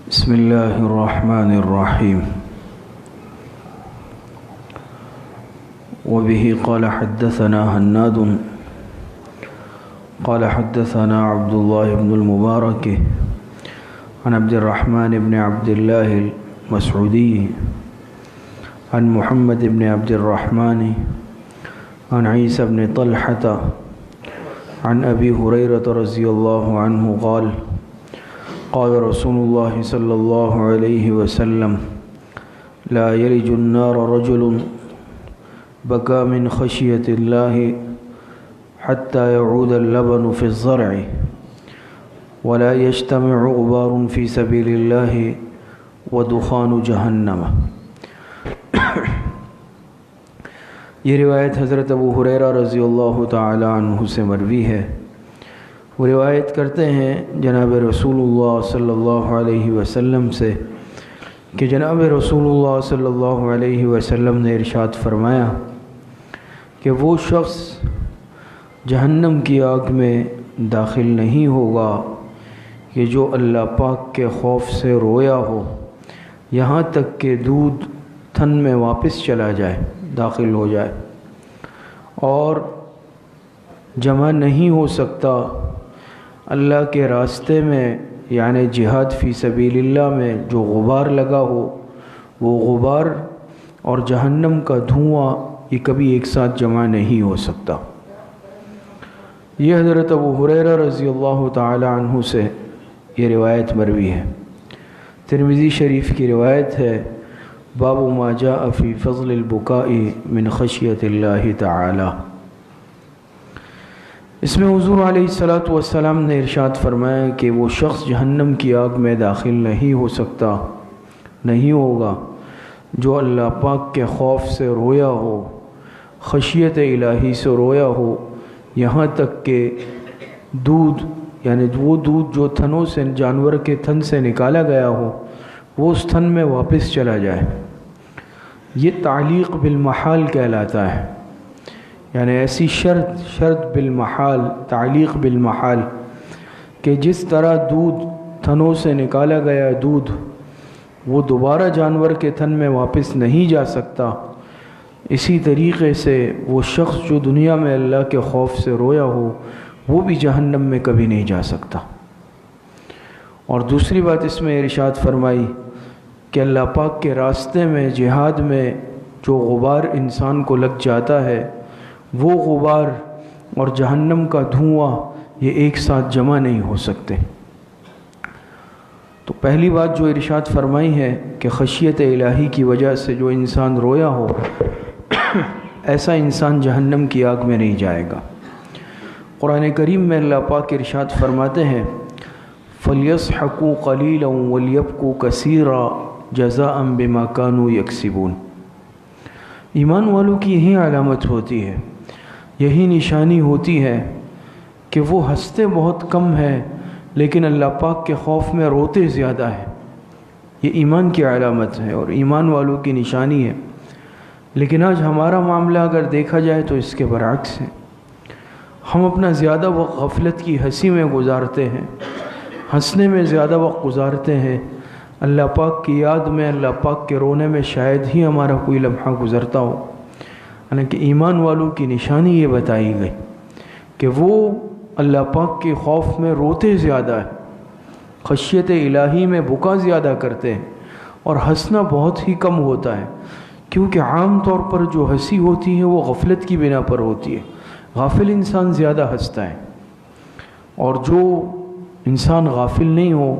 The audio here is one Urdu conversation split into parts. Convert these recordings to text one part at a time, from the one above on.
بسم الله الرحمن الرحيم. وبه قال حدثنا هناد قال حدثنا عبد الله بن المبارك عن عبد الرحمن بن عبد الله المسعودي عن محمد بن عبد الرحمن عن عيسى بن طلحة عن أبي هريرة رضي الله عنه قال قال رسول الله صلى الله عليه وسلم لا يلج النار رجل بكى من خشية الله حتى يعود اللبن في الزرع ولا يجتمع غبار في سبيل الله ودخان جہنم. یہ روایت حضرت ابو ہریرہ رضی اللہ تعالی عنہ سے مروی ہے. وہ روایت کرتے ہیں جناب رسول اللہ صلی اللہ علیہ وسلم سے کہ جناب رسول اللہ صلی اللہ علیہ وسلم نے ارشاد فرمایا کہ وہ شخص جہنم کی آگ میں داخل نہیں ہوگا کہ جو اللہ پاک کے خوف سے رویا ہو یہاں تک کہ دودھ تھن میں واپس چلا جائے، داخل ہو جائے، اور جمع نہیں ہو سکتا اللہ کے راستے میں یعنی جہاد فی سبیل اللہ میں جو غبار لگا ہو وہ غبار اور جہنم کا دھواں یہ کبھی ایک ساتھ جمع نہیں ہو سکتا. یہ حضرت ابو ہریرہ رضی اللہ تعالی عنہ سے یہ روایت مروی ہے. ترمذی شریف کی روایت ہے باب ما جاء فی فضل البکاء من خشیۃ اللہ تعالی. اس میں حضور علیہ السلام نے ارشاد فرمایا کہ وہ شخص جہنم کی آگ میں داخل نہیں ہو سکتا، نہیں ہوگا جو اللہ پاک کے خوف سے رویا ہو، خشیت الہی سے رویا ہو، یہاں تک کہ دودھ یعنی وہ دودھ جو تھنوں سے جانور کے تھن سے نکالا گیا ہو وہ اس تھن میں واپس چلا جائے. یہ تعلیق بالمحال کہلاتا ہے، یعنی ایسی شرط بالمحال، تعلیق بالمحال کہ جس طرح دودھ تھنوں سے نکالا گیا دودھ وہ دوبارہ جانور کے تھن میں واپس نہیں جا سکتا، اسی طریقے سے وہ شخص جو دنیا میں اللہ کے خوف سے رویا ہو وہ بھی جہنم میں کبھی نہیں جا سکتا. اور دوسری بات اس میں ارشاد فرمائی کہ اللہ پاک کے راستے میں جہاد میں جو غبار انسان کو لگ جاتا ہے وہ غبار اور جہنم کا دھواں یہ ایک ساتھ جمع نہیں ہو سکتے. تو پہلی بات جو ارشاد فرمائی ہے کہ خشیت الہی کی وجہ سے جو انسان رویا ہو ایسا انسان جہنم کی آگ میں نہیں جائے گا. قرآن کریم میں اللہ پاک ارشاد فرماتے ہیں فَلْيَضْحَكُوا قَلِيلًا وَلْيَبْكُوا كَثِيرًا جَزَاءً بِمَا كَانُوا يَكْسِبُونَ. ایمان والوں کی یہی علامت ہوتی ہے، یہی نشانی ہوتی ہے کہ وہ ہنستے بہت کم ہے لیکن اللہ پاک کے خوف میں روتے زیادہ ہے. یہ ایمان کی علامت ہے اور ایمان والوں کی نشانی ہے. لیکن آج ہمارا معاملہ اگر دیکھا جائے تو اس کے برعکس ہے. ہم اپنا زیادہ وقت غفلت کی ہنسی میں گزارتے ہیں، ہنسنے میں زیادہ وقت گزارتے ہیں. اللہ پاک کی یاد میں، اللہ پاک کے رونے میں شاید ہی ہمارا کوئی لمحہ گزرتا ہو. حالانکہ ایمان والوں کی نشانی یہ بتائی گئی کہ وہ اللہ پاک کے خوف میں روتے زیادہ ہیں، خشیت الہی میں بکا زیادہ کرتے ہیں، اور ہنسنا بہت ہی کم ہوتا ہے. کیونکہ عام طور پر جو ہنسی ہوتی ہے وہ غفلت کی بنا پر ہوتی ہے. غافل انسان زیادہ ہنستا ہے، اور جو انسان غافل نہیں ہو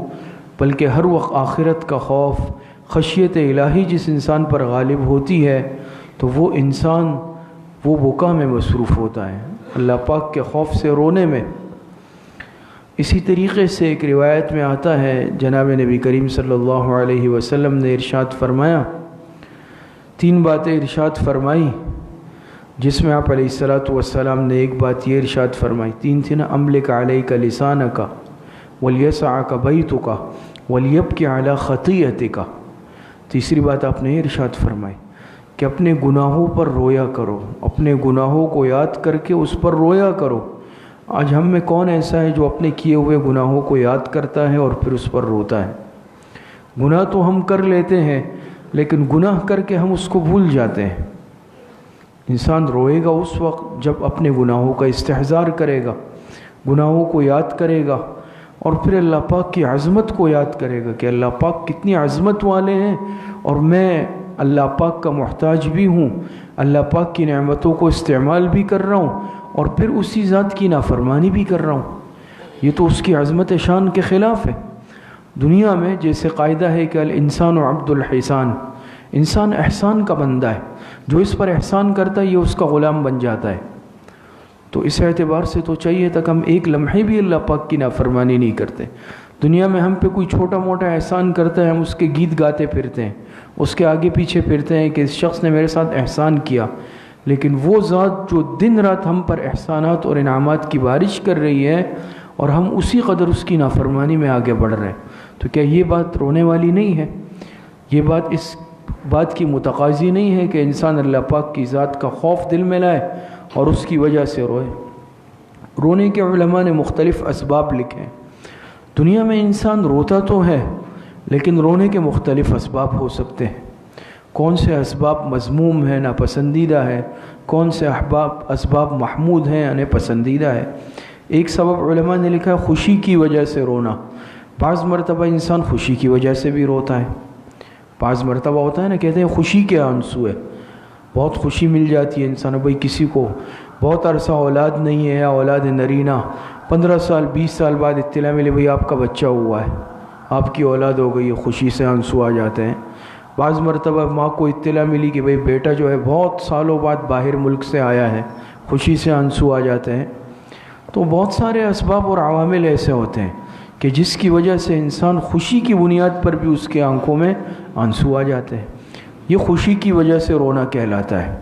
بلکہ ہر وقت آخرت کا خوف، خشیت الہی جس انسان پر غالب ہوتی ہے تو وہ انسان وہ بکا میں مصروف ہوتا ہے، اللہ پاک کے خوف سے رونے میں. اسی طریقے سے ایک روایت میں آتا ہے جناب نبی کریم صلی اللہ علیہ وسلم نے ارشاد فرمایا، 3 باتیں ارشاد فرمائی جس میں آپ علیہ السلام نے ایک بات یہ ارشاد فرمائی، 3 تھی نا، املک علیک لسانک ولیسعک بیتک ولیبکی علی خطیئتک. تیسری بات آپ نے یہ ارشاد فرمائی کہ اپنے گناہوں پر رویا کرو، اپنے گناہوں کو یاد کر کے اس پر رویا کرو. آج ہم میں کون ایسا ہے جو اپنے کیے ہوئے گناہوں کو یاد کرتا ہے اور پھر اس پر روتا ہے؟ گناہ تو ہم کر لیتے ہیں لیکن گناہ کر کے ہم اس کو بھول جاتے ہیں۔ انسان روئے گا اس وقت جب اپنے گناہوں کا استحضار کرے گا، گناہوں کو یاد کرے گا، اور پھر اللہ پاک کی عظمت کو یاد کرے گا کہ اللہ پاک کتنی عظمت والے ہیں اور میں اللہ پاک کا محتاج بھی ہوں، اللہ پاک کی نعمتوں کو استعمال بھی کر رہا ہوں اور پھر اسی ذات کی نافرمانی بھی کر رہا ہوں۔ یہ تو اس کی عظمت شان کے خلاف ہے۔ دنیا میں جیسے قاعدہ ہے کہ الانسان عبد الحسان، انسان احسان کا بندہ ہے، جو اس پر احسان کرتا ہے یہ اس کا غلام بن جاتا ہے۔ تو اس اعتبار سے تو چاہیے تک ہم ایک لمحے بھی اللہ پاک کی نافرمانی نہیں کرتے۔ دنیا میں ہم پہ کوئی چھوٹا موٹا احسان کرتا ہے، ہم اس کے گیت گاتے پھرتے ہیں، اس کے آگے پیچھے پھرتے ہیں کہ اس شخص نے میرے ساتھ احسان کیا، لیکن وہ ذات جو دن رات ہم پر احسانات اور انعامات کی بارش کر رہی ہے اور ہم اسی قدر اس کی نافرمانی میں آگے بڑھ رہے ہیں، تو کیا یہ بات رونے والی نہیں ہے؟ یہ بات اس بات کی متقاضی نہیں ہے کہ انسان اللہ پاک کی ذات کا خوف دل میں لائے اور اس کی وجہ سے روئے؟ رونے کے علماء نے مختلف اسباب لکھے ہیں۔ دنیا میں انسان روتا تو ہے لیکن رونے کے مختلف اسباب ہو سکتے ہیں۔ کون سے اسباب مذموم ہیں، ناپسندیدہ ہے، کون سے اسباب محمود ہیں یعنی پسندیدہ ہے۔ ایک سبب علماء نے لکھا ہے خوشی کی وجہ سے رونا۔ بعض مرتبہ انسان خوشی کی وجہ سے بھی روتا ہے۔ بعض مرتبہ ہوتا ہے نا، کہتے ہیں خوشی کے آنسو ہے، بہت خوشی مل جاتی ہے انسان، بھائی کسی کو بہت عرصہ اولاد نہیں ہے یا اولاد نرینہ، 15 سال 20 سال بعد اطلاع ملی بھائی آپ کا بچہ ہوا ہے، آپ کی اولاد ہو گئی ہے، خوشی سے آنسو آ جاتے ہیں۔ بعض مرتبہ ماں کو اطلاع ملی کہ بھائی بیٹا جو ہے بہت سالوں بعد باہر ملک سے آیا ہے، خوشی سے آنسو آ جاتے ہیں۔ تو بہت سارے اسباب اور عوامل ایسے ہوتے ہیں کہ جس کی وجہ سے انسان خوشی کی بنیاد پر بھی اس کے آنکھوں میں آنسو آ جاتے ہیں، یہ خوشی کی وجہ سے رونا کہلاتا ہے۔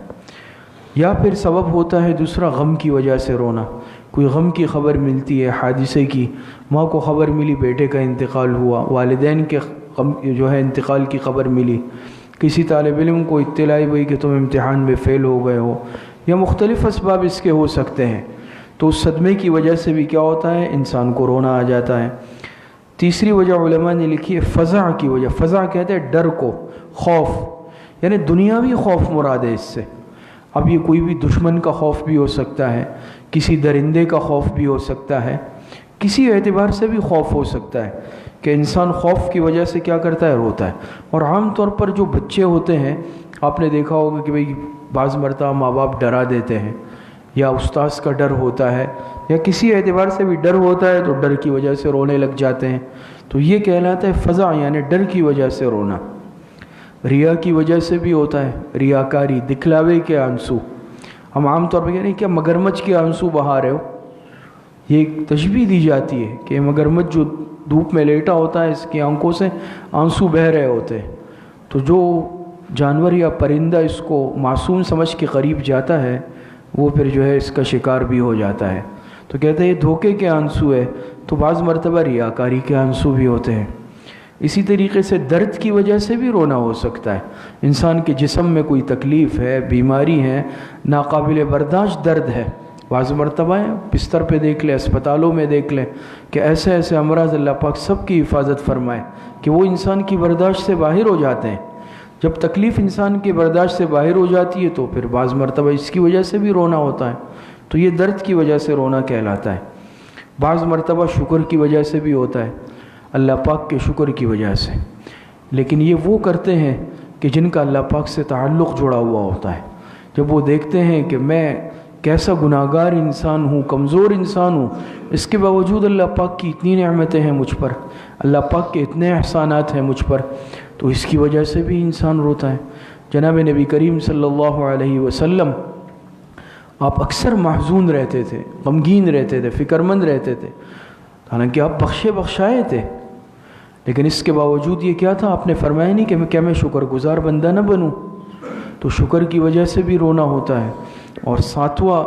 یا پھر سبب ہوتا ہے دوسرا غم کی وجہ سے رونا، کوئی غم کی خبر ملتی ہے حادثے کی، ماں کو خبر ملی بیٹے کا انتقال ہوا، والدین کے جو ہے انتقال کی خبر ملی، کسی طالب علم کو اطلاع ہوئی کہ تم امتحان میں فیل ہو گئے ہو، یا مختلف اسباب اس کے ہو سکتے ہیں۔ تو اس صدمے کی وجہ سے بھی کیا ہوتا ہے، انسان کو رونا آ جاتا ہے۔ تیسری وجہ علماء نے لکھی ہے فزع کی وجہ۔ فزع کہتے ہیں ڈر کو، خوف، یعنی دنیاوی خوف مراد ہے اس سے۔ اب یہ کوئی بھی دشمن کا خوف بھی ہو سکتا ہے، کسی درندے کا خوف بھی ہو سکتا ہے، کسی اعتبار سے بھی خوف ہو سکتا ہے کہ انسان خوف کی وجہ سے کیا کرتا ہے، روتا ہے۔ اور عام طور پر جو بچے ہوتے ہیں آپ نے دیکھا ہوگا کہ بھئی بعض مرتبہ ماں باپ ڈرا دیتے ہیں، یا استاذ کا ڈر ہوتا ہے، یا کسی اعتبار سے بھی ڈر ہوتا ہے تو ڈر کی وجہ سے رونے لگ جاتے ہیں، تو یہ کہلاتا ہے فزع، یعنی ڈر کی وجہ سے رونا۔ ریا کی وجہ سے بھی ہوتا ہے، ریاکاری، دکھلاوے کے آنسو۔ ہم عام طور پہ کہہ رہے ہیں کہ مگرمچھ کے آنسو بہا رہے ہو، یہ ایک تشبیہ دی جاتی ہے کہ مگرمچھ جو دھوپ میں لیٹا ہوتا ہے اس کی آنکھوں سے آنسو بہہ رہے ہوتے ہیں، تو جو جانور یا پرندہ اس کو معصوم سمجھ کے قریب جاتا ہے وہ پھر جو ہے اس کا شکار بھی ہو جاتا ہے۔ تو کہتے ہیں یہ دھوکے کے آنسو ہے۔ تو بعض مرتبہ ریاکاری کے آنسو بھی ہوتے ہیں۔ اسی طریقے سے درد کی وجہ سے بھی رونا ہو سکتا ہے، انسان کے جسم میں کوئی تکلیف ہے، بیماری ہے، ناقابل برداشت درد ہے۔ بعض مرتبہ بستر پہ دیکھ لیں، اسپتالوں میں دیکھ لیں کہ ایسے ایسے امراض اللہ پاک سب کی حفاظت فرمائے کہ وہ انسان کی برداشت سے باہر ہو جاتے ہیں۔ جب تکلیف انسان کی برداشت سے باہر ہو جاتی ہے تو پھر بعض مرتبہ اس کی وجہ سے بھی رونا ہوتا ہے، تو یہ درد کی وجہ سے رونا کہلاتا ہے۔ بعض مرتبہ شکر کی وجہ سے بھی ہوتا ہے، اللہ پاک کے شکر کی وجہ سے، لیکن یہ وہ کرتے ہیں کہ جن کا اللہ پاک سے تعلق جڑا ہوا ہوتا ہے۔ جب وہ دیکھتے ہیں کہ میں کیسا گناہگار انسان ہوں، کمزور انسان ہوں، اس کے باوجود اللہ پاک کی اتنی نعمتیں ہیں مجھ پر، اللہ پاک کے اتنے احسانات ہیں مجھ پر، تو اس کی وجہ سے بھی انسان روتا ہے۔ جناب نبی کریم صلی اللہ علیہ وسلم آپ اکثر محزون رہتے تھے، غمگین رہتے تھے، فکر مند رہتے تھے، حالانکہ آپ بخشے بخشائے تھے، لیکن اس کے باوجود یہ کیا تھا، آپ نے فرمایا نہیں کہ کیا میں شکر گزار بندہ نہ بنوں؟ تو شکر کی وجہ سے بھی رونا ہوتا ہے۔ اور ساتواں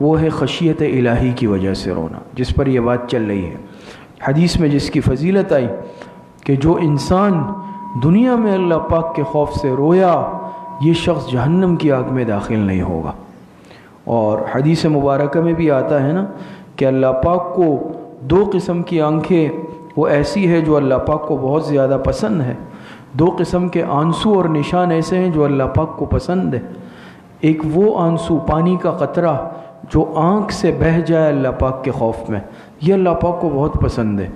وہ ہے خشیت الہی کی وجہ سے رونا، جس پر یہ بات چل رہی ہے۔ حدیث میں جس کی فضیلت آئی کہ جو انسان دنیا میں اللہ پاک کے خوف سے رویا یہ شخص جہنم کی آگ میں داخل نہیں ہوگا۔ اور حدیث مبارکہ میں بھی آتا ہے نا کہ اللہ پاک کو 2 قسم کی آنکھیں وہ ایسی ہے جو اللہ پاک کو بہت زیادہ پسند ہے۔ دو قسم کے آنسو اور نشان ایسے ہیں جو اللہ پاک کو پسند ہے۔ ایک وہ آنسو، پانی کا قطرہ جو آنکھ سے بہہ جائے اللہ پاک کے خوف میں، یہ اللہ پاک کو بہت پسند ہے۔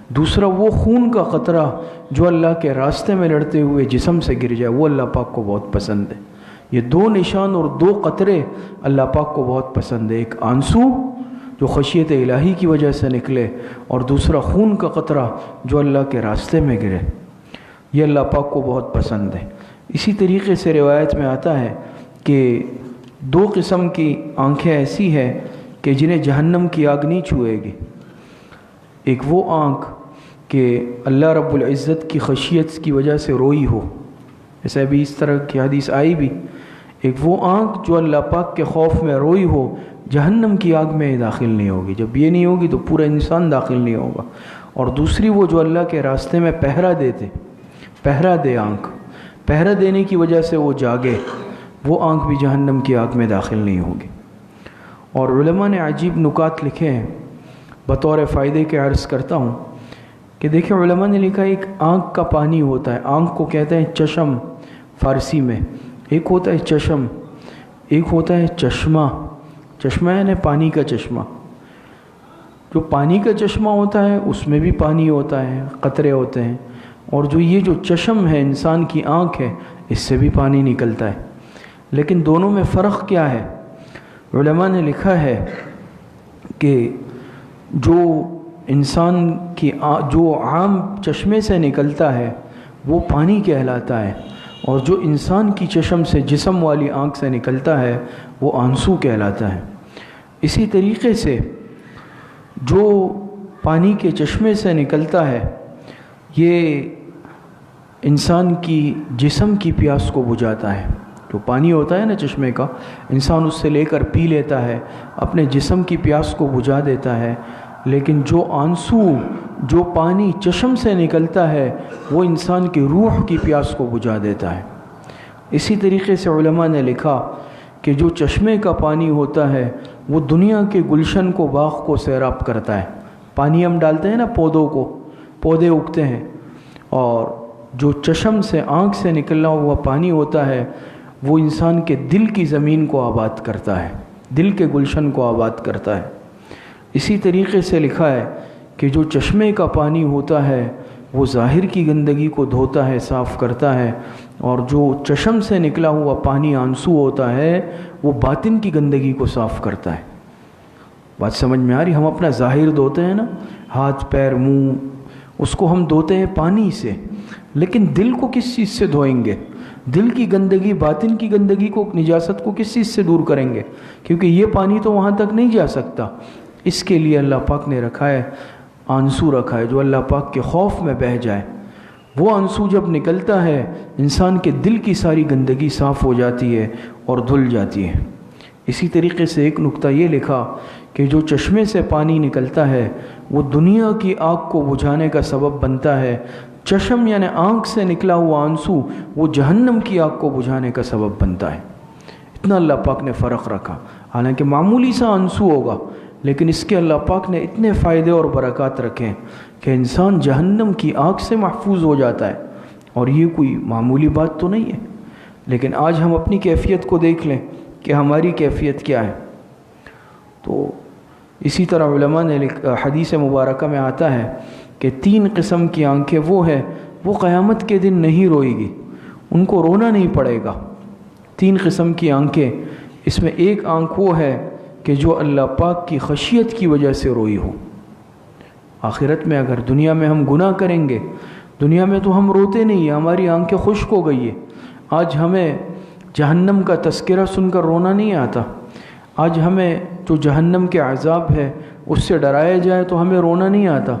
دوسرا وہ خون کا قطرہ جو اللہ کے راستے میں لڑتے ہوئے جسم سے گر جائے، وہ اللہ پاک کو بہت پسند ہے۔ یہ دو نشان اور دو قطرے اللہ پاک کو بہت پسند ہے، ایک آنسو جو خشیت الہی کی وجہ سے نکلے، اور دوسرا خون کا قطرہ جو اللہ کے راستے میں گرے، یہ اللہ پاک کو بہت پسند ہے۔ اسی طریقے سے روایت میں آتا ہے کہ دو قسم کی آنکھیں ایسی ہیں کہ جنہیں جہنم کی آگ نہیں چھوئے گی۔ ایک وہ آنکھ کہ اللہ رب العزت کی خشیت کی وجہ سے روئی ہو، ایسے بھی اس طرح کی حدیث آئی بھی۔ ایک وہ آنکھ جو اللہ پاک کے خوف میں روئی ہو، جہنم کی آگ میں داخل نہیں ہوگی۔ جب یہ نہیں ہوگی تو پورا انسان داخل نہیں ہوگا۔ اور دوسری وہ جو اللہ کے راستے میں پہرا دے آنکھ، پہرا دینے کی وجہ سے وہ جاگے، وہ آنکھ بھی جہنم کی آگ میں داخل نہیں ہوگی۔ اور علماء نے عجیب نکات لکھے ہیں، بطور فائدے کے عرض کرتا ہوں کہ دیکھیں، علماء نے لکھا ایک آنکھ کا پانی ہوتا ہے، آنکھ کو کہتے ہیں چشم فارسی میں، ایک ہوتا ہے چشم، ایک ہوتا ہے چشمہ۔ چشمہ یعنی پانی کا چشمہ۔ جو پانی کا چشمہ ہوتا ہے اس میں بھی پانی ہوتا ہے، قطرے ہوتے ہیں، اور جو یہ جو چشم ہے انسان کی آنکھ ہے، اس سے بھی پانی نکلتا ہے۔ لیکن دونوں میں فرق کیا ہے؟ علماء نے لکھا ہے کہ جو انسان کی جو عام چشمے سے نکلتا ہے وہ پانی کہلاتا ہے، اور جو انسان کی چشم سے، جسم والی آنکھ سے نکلتا ہے وہ آنسو کہلاتا ہے۔ اسی طریقے سے جو پانی کے چشمے سے نکلتا ہے یہ انسان کی جسم کی پیاس کو بجھاتا ہے۔ جو پانی ہوتا ہے نا چشمے کا، انسان اس سے لے کر پی لیتا ہے، اپنے جسم کی پیاس کو بجھا دیتا ہے۔ لیکن جو آنسو، جو پانی چشم سے نکلتا ہے، وہ انسان کی روح کی پیاس کو بجھا دیتا ہے۔ اسی طریقے سے علماء نے لکھا کہ جو چشمے کا پانی ہوتا ہے وہ دنیا کے گلشن کو، باغ کو سیراب کرتا ہے۔ پانی ہم ڈالتے ہیں نا پودوں کو، پودے اگتے ہیں، اور جو چشم سے، آنکھ سے نکلنا ہوا پانی ہوتا ہے وہ انسان کے دل کی زمین کو آباد کرتا ہے، دل کے گلشن کو آباد کرتا ہے۔ اسی طریقے سے لکھا ہے کہ جو چشمے کا پانی ہوتا ہے وہ ظاہر کی گندگی کو دھوتا ہے، صاف کرتا ہے، اور جو چشم سے نکلا ہوا پانی آنسو ہوتا ہے وہ باطن کی گندگی کو صاف کرتا ہے۔ بات سمجھ میں آ رہی؟ ہم اپنا ظاہر دھوتے ہیں نا، ہاتھ پیر منہ، اس کو ہم دھوتے ہیں پانی سے، لیکن دل کو کس چیز سے دھوئیں گے؟ دل کی گندگی، باطن کی گندگی کو، نجاست کو کس چیز سے دور کریں گے؟ کیونکہ یہ پانی تو وہاں تک نہیں جا سکتا۔ اس کے لیے اللہ پاک نے رکھا ہے، آنسو رکھا ہے جو اللہ پاک کے خوف میں بہہ جائے۔ وہ آنسو جب نکلتا ہے انسان کے دل کی ساری گندگی صاف ہو جاتی ہے اور دھل جاتی ہے۔ اسی طریقے سے ایک نقطہ یہ لکھا کہ جو چشمے سے پانی نکلتا ہے وہ دنیا کی آگ کو بجھانے کا سبب بنتا ہے۔ چشم یعنی آنکھ سے نکلا ہوا آنسو وہ جہنم کی آگ کو بجھانے کا سبب بنتا ہے۔ اتنا اللہ پاک نے فرق رکھا، حالانکہ معمولی سا آنسو ہوگا، لیکن اس کے اللہ پاک نے اتنے فائدے اور برکات رکھے کہ انسان جہنم کی آگ سے محفوظ ہو جاتا ہے، اور یہ کوئی معمولی بات تو نہیں ہے۔ لیکن آج ہم اپنی کیفیت کو دیکھ لیں کہ ہماری کیفیت کیا ہے۔ تو اسی طرح علماء نے حدیث مبارکہ میں آتا ہے کہ 3 قسم کی آنکھیں وہ ہیں، وہ قیامت کے دن نہیں روئے گی، ان کو رونا نہیں پڑے گا۔ 3 قسم کی آنکھیں، اس میں ایک آنکھ وہ ہے کہ جو اللہ پاک کی خشیت کی وجہ سے روئی ہو۔ آخرت میں اگر دنیا میں ہم گناہ کریں گے، دنیا میں تو ہم روتے نہیں ہیں، ہماری آنکھیں خشک ہو گئی ہے۔ آج ہمیں جہنم کا تذکرہ سن کر رونا نہیں آتا، آج ہمیں جو جہنم کے عذاب ہے اس سے ڈرایا جائے تو ہمیں رونا نہیں آتا،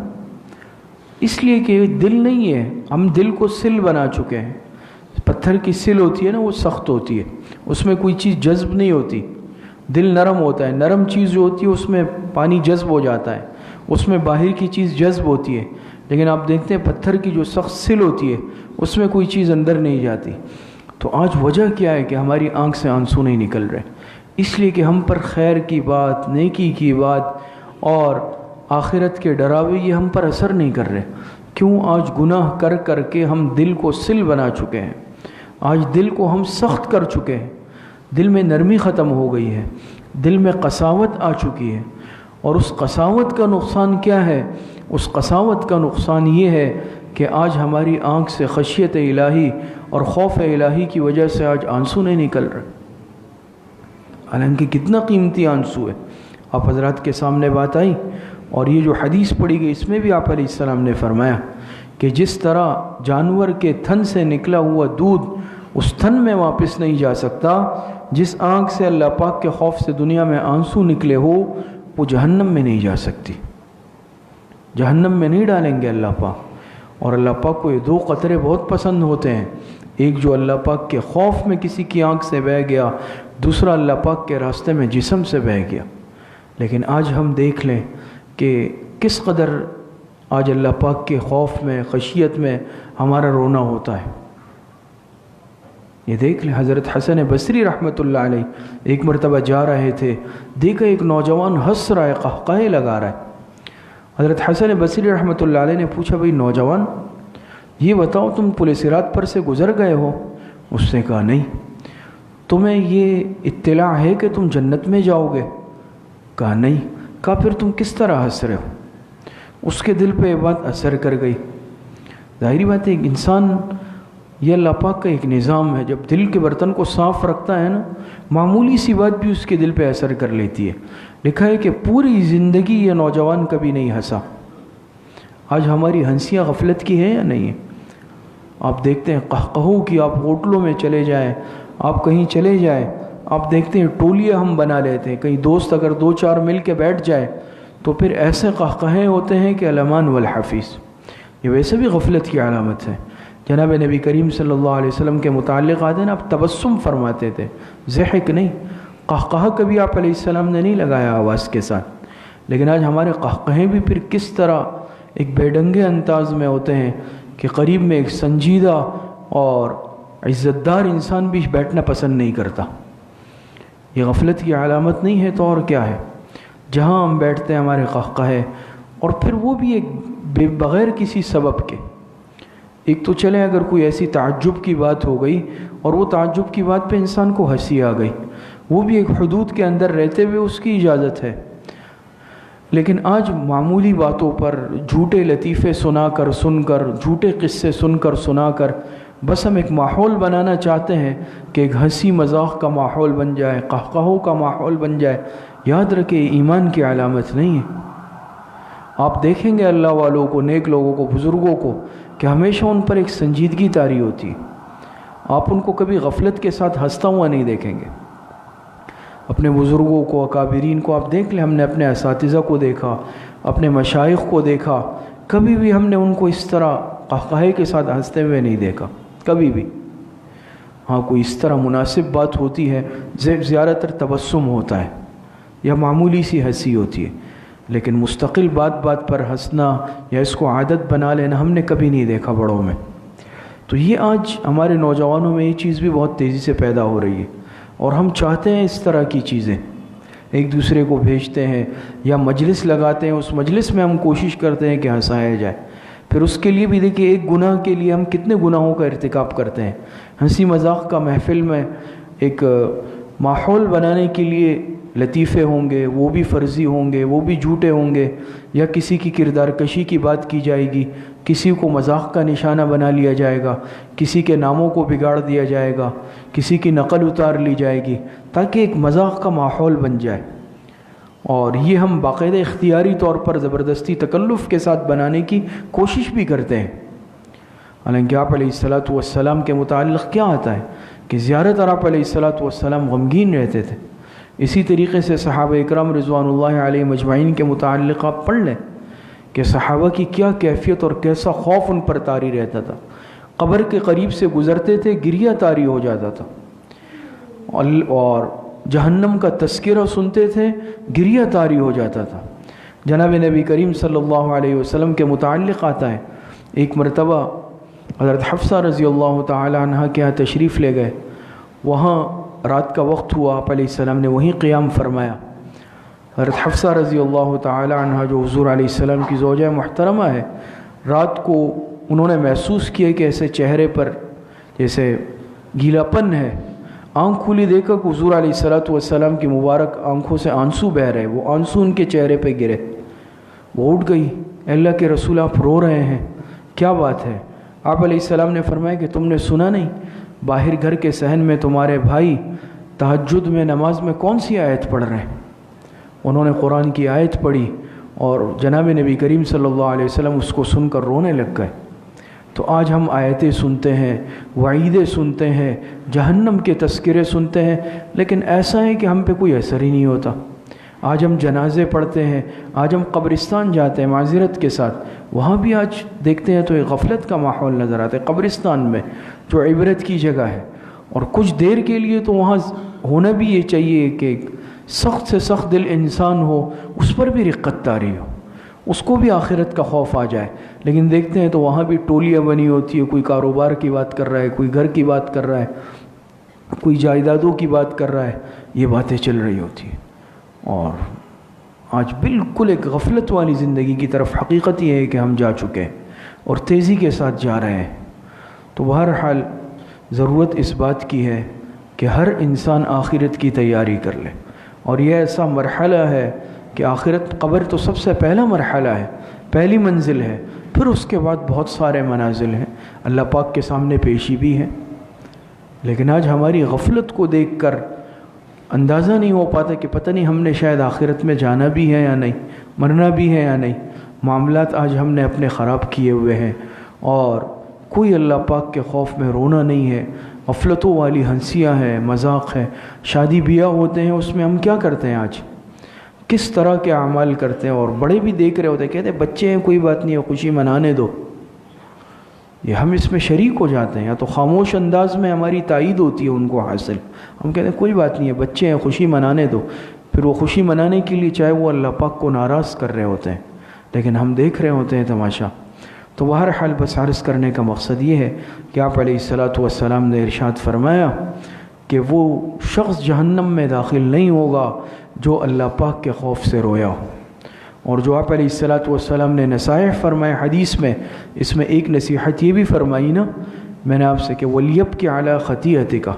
اس لیے کہ دل نہیں ہے، ہم دل کو سل بنا چکے ہیں۔ پتھر کی سل ہوتی ہے نا، وہ سخت ہوتی ہے، اس میں کوئی چیز جذب نہیں ہوتی۔ دل نرم ہوتا ہے، نرم چیز جو ہوتی ہے اس میں پانی جذب ہو جاتا ہے، اس میں باہر کی چیز جذب ہوتی ہے، لیکن آپ دیکھتے ہیں پتھر کی جو سخت سل ہوتی ہے اس میں کوئی چیز اندر نہیں جاتی۔ تو آج وجہ کیا ہے کہ ہماری آنکھ سے آنسو نہیں نکل رہے؟ اس لیے کہ ہم پر خیر کی بات، نیکی کی بات اور آخرت کے ڈراوے یہ ہم پر اثر نہیں کر رہے. کیوں؟ آج گناہ کر کر کے ہم دل کو سل بنا چکے ہیں. آج دل کو ہم سخت کر چکے ہیں. دل میں نرمی ختم ہو گئی ہے. دل میں قساوت آ چکی ہے. اور اس قساوت کا نقصان کیا ہے؟ اس قساوت کا نقصان یہ ہے کہ آج ہماری آنکھ سے خشیت الہی اور خوف الہی کی وجہ سے آج آنسو نہیں نکل رہے. حالانکہ کتنا قیمتی آنسو ہے. آپ حضرات کے سامنے بات آئی اور یہ جو حدیث پڑھی گئی اس میں بھی آپ علیہ السلام نے فرمایا کہ جس طرح جانور کے تھن سے نکلا ہوا دودھ اس تھن میں واپس نہیں جا سکتا، جس آنکھ سے اللہ پاک کے خوف سے دنیا میں آنسو نکلے ہو وہ جہنم میں نہیں جا سکتی. جہنم میں نہیں ڈالیں گے اللہ پاک. اور اللہ پاک کو یہ دو قطرے بہت پسند ہوتے ہیں. ایک جو اللہ پاک کے خوف میں کسی کی آنکھ سے بہہ گیا، دوسرا اللہ پاک کے راستے میں جسم سے بہہ گیا. لیکن آج ہم دیکھ لیں کہ کس قدر آج اللہ پاک کے خوف میں، خشیت میں ہمارا رونا ہوتا ہے. یہ دیکھ لیں حضرت حسن بصری رحمۃ اللہ علیہ ایک مرتبہ جا رہے تھے، دیکھا ایک نوجوان ہنس رہا ہے، قہقہے لگا رہا ہے. حضرت حسن بصری رحمۃ اللہ علیہ نے پوچھا بھئی نوجوان یہ بتاؤ تم پل صراط پر سے گزر گئے ہو؟ اس نے کہا نہیں. تمہیں یہ اطلاع ہے کہ تم جنت میں جاؤ گے؟ کہا نہیں. کہا پھر تم کس طرح ہنس رہے ہو؟ اس کے دل پہ یہ بات اثر کر گئی. ظاہری بات ہے ایک انسان، یہ اللہ پاک کا ایک نظام ہے، جب دل کے برتن کو صاف رکھتا ہے نا، معمولی سی بات بھی اس کے دل پہ اثر کر لیتی ہے. لکھا ہے کہ پوری زندگی یہ نوجوان کبھی نہیں ہنسا. آج ہماری ہنسیاں غفلت کی ہیں یا نہیں ہیں؟ آپ دیکھتے ہیں قہقہوں کی، آپ ہوٹلوں میں چلے جائیں، آپ کہیں چلے جائیں، آپ دیکھتے ہیں ٹولیاں ہم بنا لیتے ہیں. کہیں دوست اگر 2-4 مل کے بیٹھ جائے تو پھر ایسے قہقہے ہوتے ہیں کہ الامان والحفیظ. یہ ویسے بھی غفلت کی علامت ہے. جناب نبی کریم صلی اللہ علیہ وسلم کے متعلق آتے ہیں نا، آپ تبسم فرماتے تھے، ضحک نہیں. قہقہہ کبھی آپ علیہ السلام نے نہیں لگایا آواز کے ساتھ. لیکن آج ہمارے قہقہے بھی پھر کس طرح ایک بے ڈنگے انداز میں ہوتے ہیں کہ قریب میں ایک سنجیدہ اور عزت دار انسان بھی بیٹھنا پسند نہیں کرتا. یہ غفلت کی علامت نہیں ہے تو اور کیا ہے؟ جہاں ہم بیٹھتے ہیں ہمارے قہقہے، اور پھر وہ بھی ایک بغیر کسی سبب کے. ایک تو چلے اگر کوئی ایسی تعجب کی بات ہو گئی اور وہ تعجب کی بات پہ انسان کو ہنسی آ گئی، وہ بھی ایک حدود کے اندر رہتے ہوئے اس کی اجازت ہے. لیکن آج معمولی باتوں پر جھوٹے لطیفے سن کر جھوٹے قصے سنا کر بس ہم ایک ماحول بنانا چاہتے ہیں کہ ایک ہنسی مذاق کا ماحول بن جائے، قہقہوں کا ماحول بن جائے. یاد رکھیں ایمان کی علامت نہیں ہے. آپ دیکھیں گے اللہ والوں کو، نیک لوگوں کو، بزرگوں کو، کہ ہمیشہ ان پر ایک سنجیدگی طاری ہوتی ہے. آپ ان کو کبھی غفلت کے ساتھ ہنستا ہوا نہیں دیکھیں گے. اپنے بزرگوں کو، اکابرین کو آپ دیکھ لیں. ہم نے اپنے اساتذہ کو دیکھا، اپنے مشائخ کو دیکھا، کبھی بھی ہم نے ان کو اس طرح قہقہے کے ساتھ ہنستے ہوئے نہیں دیکھا کبھی بھی. ہاں کوئی اس طرح مناسب بات ہوتی ہے، زیادہ تر تبسم ہوتا ہے یا معمولی سی ہنسی ہوتی ہے. لیکن مستقل بات پر ہنسنا یا اس کو عادت بنا لینا ہم نے کبھی نہیں دیکھا بڑوں میں. تو یہ آج ہمارے نوجوانوں میں یہ چیز بھی بہت تیزی سے پیدا ہو رہی ہے، اور ہم چاہتے ہیں اس طرح کی چیزیں ایک دوسرے کو بھیجتے ہیں یا مجلس لگاتے ہیں، اس مجلس میں ہم کوشش کرتے ہیں کہ ہنسایا جائے. پھر اس کے لیے بھی دیکھیے ایک گناہ کے لیے ہم کتنے گناہوں کا ارتکاب کرتے ہیں. ہنسی مذاق کا محفل میں ایک ماحول بنانے کے لیے لطیفے ہوں گے، وہ بھی فرضی ہوں گے، وہ بھی جھوٹے ہوں گے، یا کسی کی کردار کشی کی بات کی جائے گی، کسی کو مذاق کا نشانہ بنا لیا جائے گا، کسی کے ناموں کو بگاڑ دیا جائے گا، کسی کی نقل اتار لی جائے گی، تاکہ ایک مذاق کا ماحول بن جائے. اور یہ ہم باقاعدہ اختیاری طور پر زبردستی تکلف کے ساتھ بنانے کی کوشش بھی کرتے ہیں. حالانکہ آپ علیہ الصلاۃ والسلام کے متعلق کیا آتا ہے کہ زیادہ تر آپ علیہ الصلاۃ والسلام غمگین رہتے تھے. اسی طریقے سے صحابہ اکرام رضوان اللہ علیہ مجمعین کے متعلق آپ پڑھ لیں کہ صحابہ کی کیا کیفیت اور کیسا خوف ان پر طاری رہتا تھا. قبر کے قریب سے گزرتے تھے، گریہ طاری ہو جاتا تھا، اور جہنم کا تذکرہ سنتے تھے، گریہ طاری ہو جاتا تھا. جناب نبی کریم صلی اللہ علیہ وسلم کے متعلق آتا ہے ایک مرتبہ حضرت حفصہ رضی اللہ تعالی عنہ کے یہاں تشریف لے گئے. وہاں رات کا وقت ہوا، آپ علیہ السلام نے وہیں قیام فرمایا. حضرت حفصہ رضی اللہ تعالی عنہ جو حضور علیہ السلام کی زوجہ محترمہ ہے، رات کو انہوں نے محسوس کیا کہ ایسے چہرے پر جیسے گیلا پن ہے، آنکھ کھلی دیکھا کہ حضور علیہ السلام کی مبارک آنکھوں سے آنسو بہہ رہے، وہ آنسو ان کے چہرے پہ گرے۔ وہ اٹھ گئی، اللہ کے رسول آپ رو رہے ہیں، کیا بات ہے؟ آپ علیہ السلام نے فرمایا کہ تم نے سنا نہیں باہر گھر کے صحن میں تمہارے بھائی تہجد میں نماز میں کون سی آیت پڑھ رہے ہیں؟ انہوں نے قرآن کی آیت پڑھی اور جناب نبی کریم صلی اللہ علیہ وسلم اس کو سن کر رونے لگ گئے۔ تو آج ہم آیتیں سنتے ہیں، وعیدیں سنتے ہیں، جہنم کے تذکرے سنتے ہیں، لیکن ایسا ہے کہ ہم پہ کوئی اثر ہی نہیں ہوتا۔ آج ہم جنازے پڑھتے ہیں، آج ہم قبرستان جاتے ہیں معذرت کے ساتھ، وہاں بھی آج دیکھتے ہیں تو ایک غفلت کا ماحول نظر آتا ہے قبرستان میں، جو عبرت کی جگہ ہے۔ اور کچھ دیر کے لیے تو وہاں ہونا بھی یہ چاہیے کہ سخت سے سخت دل انسان ہو، اس پر بھی رقت طاری ہو، اس کو بھی آخرت کا خوف آ جائے۔ لیکن دیکھتے ہیں تو وہاں بھی ٹولیاں بنی ہوتی ہے، کوئی کاروبار کی بات کر رہا ہے، کوئی گھر کی بات کر رہا ہے، کوئی جائیدادوں کی بات کر رہا ہے، یہ باتیں چل رہی ہوتی ہیں۔ اور آج بالکل ایک غفلت والی زندگی کی طرف حقیقت یہ ہے کہ ہم جا چکے ہیں اور تیزی کے ساتھ جا رہے ہیں۔ تو بہرحال ضرورت اس بات کی ہے کہ ہر انسان آخرت کی تیاری کر لے، اور یہ ایسا مرحلہ ہے کہ آخرت، قبر تو سب سے پہلا مرحلہ ہے، پہلی منزل ہے، پھر اس کے بعد بہت سارے منازل ہیں، اللہ پاک کے سامنے پیشی بھی ہے۔ لیکن آج ہماری غفلت کو دیکھ کر اندازہ نہیں ہو پاتا کہ پتہ نہیں ہم نے شاید آخرت میں جانا بھی ہے یا نہیں، مرنا بھی ہے یا نہیں۔ معاملات آج ہم نے اپنے خراب کیے ہوئے ہیں، اور کوئی اللہ پاک کے خوف میں رونا نہیں ہے، غفلتوں والی ہنسیاں ہیں، مذاق ہے۔ شادی بیاہ ہوتے ہیں، اس میں ہم کیا کرتے ہیں آج، کس طرح کے اعمال کرتے ہیں، اور بڑے بھی دیکھ رہے ہوتے ہیں، کہتے ہیں بچے ہیں کوئی بات نہیں ہے، خوشی منانے دو۔ یہ ہم اس میں شریک ہو جاتے ہیں، یا تو خاموش انداز میں ہماری تائید ہوتی ہے ان کو حاصل، ہم کہتے ہیں کوئی بات نہیں ہے، بچے ہیں خوشی منانے دو، پھر وہ خوشی منانے کے لیے چاہے وہ اللہ پاک کو ناراض کر رہے ہوتے ہیں، لیکن ہم دیکھ رہے ہوتے ہیں تماشا۔ تو بہرحال بس عرض کرنے کا مقصد یہ ہے کہ آپ علیہ السلام نے ارشاد فرمایا کہ وہ شخص جہنم میں داخل نہیں ہوگا جو اللہ پاک کے خوف سے رویا ہو۔ اور جو آپ علیہ السلام نے نصائح فرمائے حدیث میں، اس میں ایک نصیحت یہ بھی فرمائی نا میں نے آپ سے کہ وَلْيَبْكِ عَلَىٰ خَطِيئَتِكَ،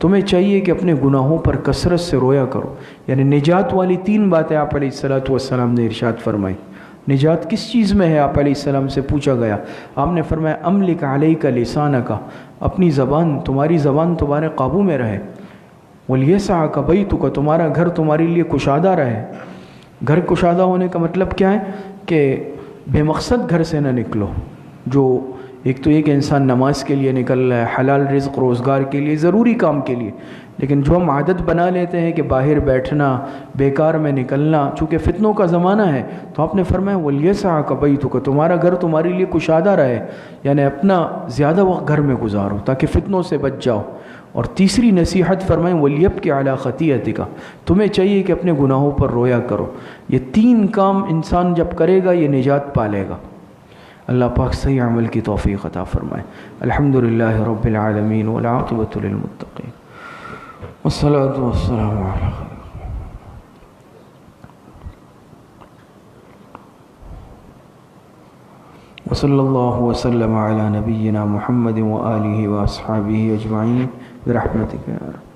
تمہیں چاہیے کہ اپنے گناہوں پر کثرت سے رویا کرو۔ یعنی نجات والی 3 باتیں آپ علیہ السلام نے ارشاد فرمائی۔ نجات کس چیز میں ہے؟ آپ علیہ السلام سے پوچھا گیا، آپ نے فرمایا املک علیک لسانک، اپنی زبان، تمہاری زبان تمہارے قابو میں رہے۔ ولیسعک بیتک، تمہارا گھر تمہارے لیے کشادہ رہے۔ گھر کشادہ ہونے کا مطلب کیا ہے کہ بے مقصد گھر سے نہ نکلو۔ جو ایک تو یہ کہ انسان نماز کے لیے نکل رہا ہے، حلال رزق روزگار کے لیے، ضروری کام کے لیے، لیکن جو ہم عادت بنا لیتے ہیں کہ باہر بیٹھنا، بیکار میں نکلنا، چونکہ فتنوں کا زمانہ ہے، تو آپ نے فرمایا وَلْيَسْعَكَ بَيْتُكَ، تمہارا گھر تمہارے لیے کشادہ رہے، یعنی اپنا زیادہ وقت گھر میں گزارو تاکہ فتنوں سے بچ جاؤ۔ اور تیسری نصیحت فرمائیں وَلْيَبْكِ عَلَىٰ خَطِيئَتِكَ، تمہیں چاہیے کہ اپنے گناہوں پر رویا کرو۔ یہ 3 کام انسان جب کرے گا یہ نجات پالے گا۔ اللہ پاک صحیح عمل کی توفیق عطا فرمائے۔ الحمدللہ رب العالمین والعاقبۃ للمتقین والصلاۃ والسلام علی وصلی اللہ وسلم علی نبینا محمد وآلہ واصحابہ اجمعین برحمتک یا رب۔